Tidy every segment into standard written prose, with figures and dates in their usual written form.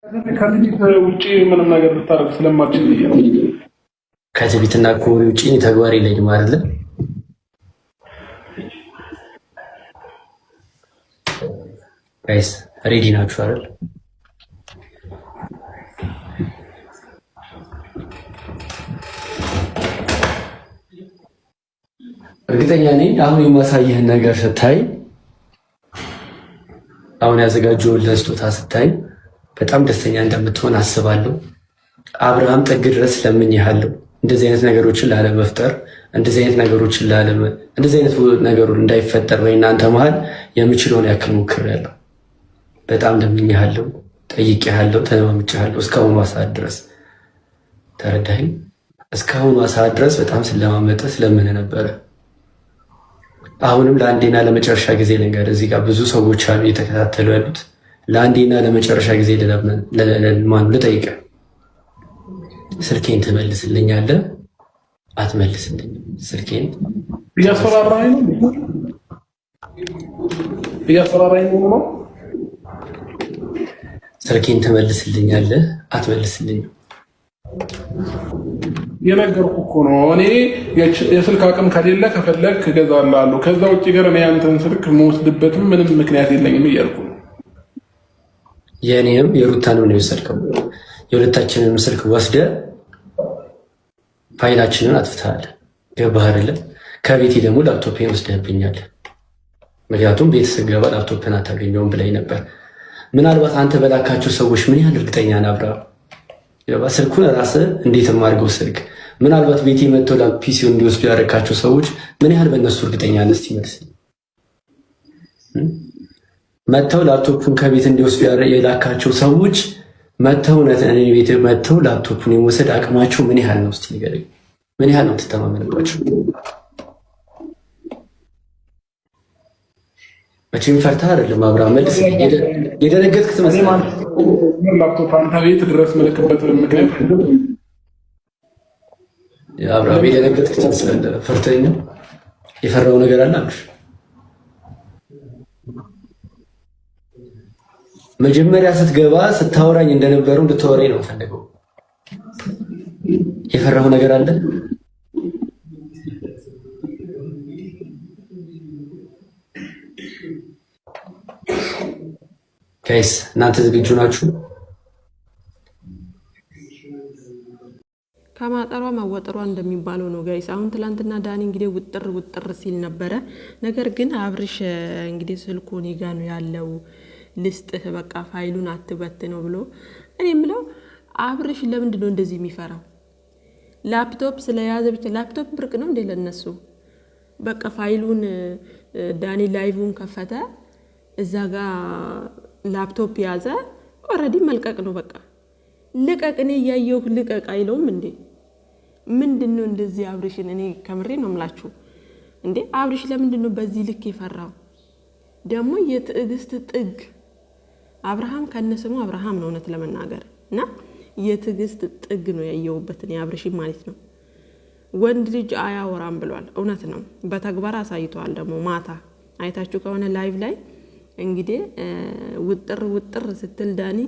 ከትዕቢት ውጪ ምንም ነገር ልታረግ ስለማትችል ከትዕቢትና ከወሬ ውጪ ተግባር የለኝም አይደለ? ጋይስ ሬዲ ናችሁ አይደል? እርግጠኛ ነኝ አሁን የማሳየህን ነገር ስታይ፣ አሁን ያዘጋጀሁልህ ስጦታ ስታይ በጣም ደስተኛ እንደምትሆን አስባለሁ። አብርሃም ጥግ ድረስ ለምኜሃለሁ እንደዚህ አይነት ነገሮችን ላለመፍጠር፣ እንደዚህ አይነት ነገሩ እንዳይፈጠር በእናንተ መሀል የምችለውን ያክል ሞክሬያለሁ። በጣም ለምኜሃለሁ፣ ጠይቄሃለሁ፣ ተለማምጬሃለሁ እስካሁኗ ሰዓት ድረስ ተረዳኸኝ? እስካሁኗ ሰዓት ድረስ በጣም ስለማመጠ ስለምን ነበረ። አሁንም ለአንዴና ለመጨረሻ ጊዜ ልንገርህ፣ እዚህ ጋር ብዙ ሰዎች አሉ እየተከታተሉ ያሉት። ለአንዴና ለመጨረሻ ጊዜ ልጠይቅህ፣ ስልኬን ትመልስልኛለህ? አትመልስልኝም? ስልኬን እያስፈራራኝ ነው። ስልኬን ትመልስልኛለህ? አትመልስልኝም? የነገርኩህ እኮ ነው። እኔ የስልክ አቅም ከሌለ ከፈለግህ እገዛልሃለሁ። ከዛ ውጭ ግን እኔ አንተን ስልክ የምወስድበትም ምንም ምክንያት የለኝም እያልኩ ነው። የእኔንም የሩታንም ነው የወሰድከው። የሁለታችንን ስልክ ወስደህ ፋይላችንን አጥፍተሃል። ገባህ አይደለም? ከቤቴ ደግሞ ላፕቶፕን ወስደህብኛል። ምክንያቱም ቤት ስገባ ላፕቶፕን አታገኘውም ብላኝ ነበር። ምናልባት አንተ በላካቸው ሰዎች ምን ያህል እርግጠኛ ነህ አብርሃም? ስልኩን ራስህ እንዴት የማድርገው ስልክ ምናልባት ቤቴ መጥተው ፒሲውን እንዲወስዱ ያደረካቸው ሰዎች ምን ያህል በእነሱ እርግጠኛ ነህ? እስቲ መልስ። መጥተው ላፕቶፑን ከቤት እንዲወስዱ የላካቸው ሰዎች መጥተው ቤት መጥተው ላፕቶፑን የመውሰድ አቅማቸው ምን ያህል ነው? እስቲ ንገረኝ። ምን ያህል ነው ትተማመንባቸው? መቼም ፈርተህ አይደለም አብርሃም፣ መልስ። የደነገጥክ ትመስላለህ። ላፕቶፕ አንተ ቤት ድረስ ምልክበት ምክንያት አብርሃም፣ የደነገጥክ ትመስላለህ። ፈርተህ ነው? የፈራው ነገር አለ አብርሽ? መጀመሪያ ስትገባ ስታወራኝ እንደነበረው እንድታወራኝ ነው ፈልገው። የፈራው ነገር አለ? ጋይስ እናንተ ዝግጁ ናችሁ? ከማጠሯ ማወጠሯ እንደሚባለው ነው ጋይስ። አሁን ትላንትና ዳኒ እንግዲህ ውጥር ሲል ነበረ። ነገር ግን አብርሽ እንግዲህ ስልኩ እኔ ጋ ነው ያለው ልስጥህ፣ በቃ ፋይሉን አትበት ነው ብሎ። እኔ የምለው አብርሽ ለምንድን ነው እንደዚህ የሚፈራው? ላፕቶፕ ስለያዘ ብቻ ላፕቶፕ ብርቅ ነው እንዴ ለነሱ? በቃ ፋይሉን ዳኒ ላይቭን ከፈተ፣ እዛ ጋር ላፕቶፕ ያዘ፣ ኦልሬዲ መልቀቅ ነው በቃ። ልቀቅ፣ እኔ እያየሁ ልቀቅ አይለውም እንዴ? ምንድን ነው እንደዚህ አብርሽን? እኔ ከምሬ ነው የምላችሁ እንዴ አብርሽ ለምንድን ነው በዚህ ልክ የፈራው? ደግሞ የትዕግስት ጥግ አብርሃም ከነስሙ አብርሃም ነው እውነት ለመናገር እና የትዕግስት ጥግ ነው ያየውበት ነው አብርሽ ማለት ነው። ወንድ ልጅ አያወራም ብሏል፣ እውነት ነው። በተግባር አሳይቷል። ደግሞ ማታ አይታችሁ ከሆነ ላይቭ ላይ እንግዲህ ውጥር ስትል ዳኒ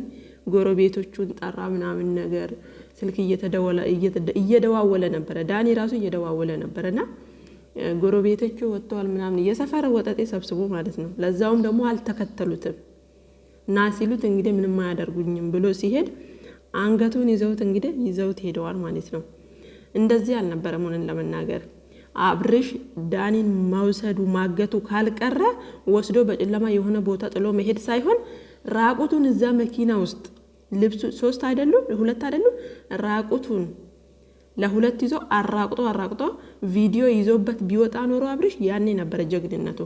ጎረቤቶቹን ጠራ ምናምን ነገር ስልክ እየደዋወለ ነበረ። ዳኒ ራሱ እየደዋወለ ነበርና ጎረቤቶቹ ወጥተዋል ምናምን የሰፈረ ወጠጤ ሰብስቦ ማለት ነው። ለዛውም ደግሞ አልተከተሉትም እና ሲሉት እንግዲህ ምንም አያደርጉኝም ብሎ ሲሄድ አንገቱን ይዘውት ሄደዋል ማለት ነው። እንደዚህ አልነበረም ሆነን ለመናገር አብርሽ ዳኒን መውሰዱ ማገቱ ካልቀረ ወስዶ በጨለማ የሆነ ቦታ ጥሎ መሄድ ሳይሆን ራቁቱን እዛ መኪና ውስጥ ልብሱ 2 አይደሉ ራቁቱን ለሁለት ይዞ አራቅጦ ቪዲዮ ይዞበት ቢወጣ ኖሮ አብርሽ ያኔ ነበረ ጀግንነቱ።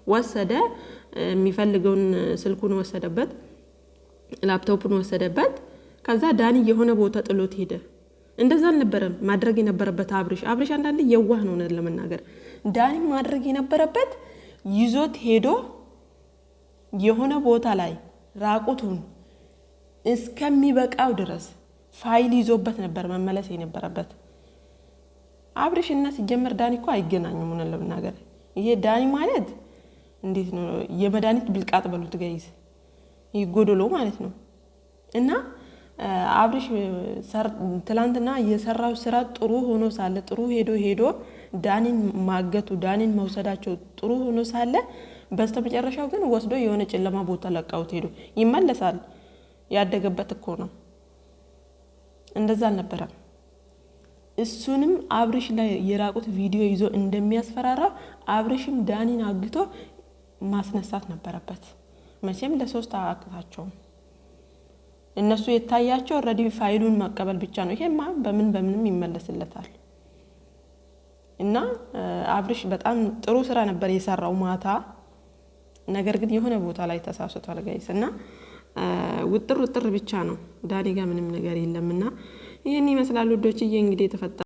ወሰደ፣ የሚፈልገውን ስልኩን ወሰደበት፣ ላፕቶፑን ወሰደበት። ከዛ ዳኒ የሆነ ቦታ ጥሎት ሄደ። እንደዛ አልነበረም ማድረግ የነበረበት አብርሽ አንዳንዴ የዋህ ነው ለመናገር። ዳኒ ማድረግ የነበረበት ይዞት ሄዶ የሆነ ቦታ ላይ ራቁቱን እስከሚበቃው ድረስ ፋይል ይዞበት ነበር መመለስ የነበረበት። አብርሽ እና ሲጀመር ዳኒ እኮ አይገናኙም ሆነ ለመናገር። ይሄ ዳኒ ማለት እንዴት ነው የመድኃኒት ብልቃጥ በሉት ጋይስ፣ ይጎደሎ ማለት ነው። እና አብርሽ ትላንትና የሰራው ስራ ጥሩ ሆኖ ሳለ ጥሩ ሄዶ ዳኒን ማገቱ ዳኒን መውሰዳቸው ጥሩ ሆኖ ሳለ በስተመጨረሻው ግን ወስዶ የሆነ ጨለማ ቦታ ለቃውት ሄዶ ይመለሳል። ያደገበት እኮ ነው። እንደዛ አልነበረም። እሱንም አብርሽ ላይ የራቁት ቪዲዮ ይዞ እንደሚያስፈራራ አብርሽም ዳኒን አግቶ ማስነሳት ነበረበት። መቼም ለሶስት አቅታቸውም እነሱ የታያቸው ኦልሬዲ ፋይሉን መቀበል ብቻ ነው። ይሄማ በምንም ይመለስለታል። እና አብርሽ በጣም ጥሩ ስራ ነበር የሰራው ማታ። ነገር ግን የሆነ ቦታ ላይ ተሳስቷል ጋይስ። እና ውጥር ብቻ ነው ዳኒ ጋር ምንም ነገር የለምና ይሄን ይመስላል ውዶችዬ እንግዲህ የተፈጠረው